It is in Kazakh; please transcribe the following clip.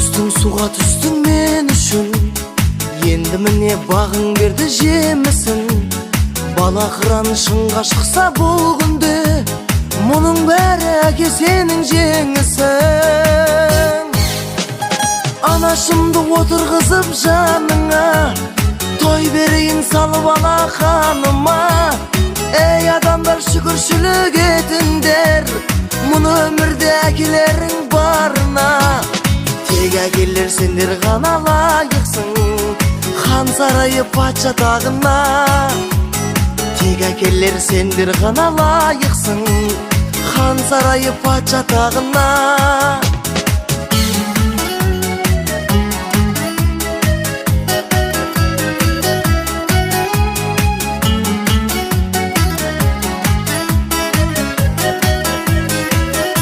Түстің суға түстің мен үшін, енді міне бағың берді жемісін. Бала қыранышыңға шықса бұл күнде, мұның бәрі әке сенің жеңісің. Анашымды отырғызып жаныңа, той берейін салып ала ханыма. Ей адамдар, шүкіршілік етіңдер, мұны өмірде әкелерің барына. Тек әкелер сендер ғана лайықсың хан сарайы патша тағына. Тек әкелер сендер ғана лайықсың хан сарайы патша тағына.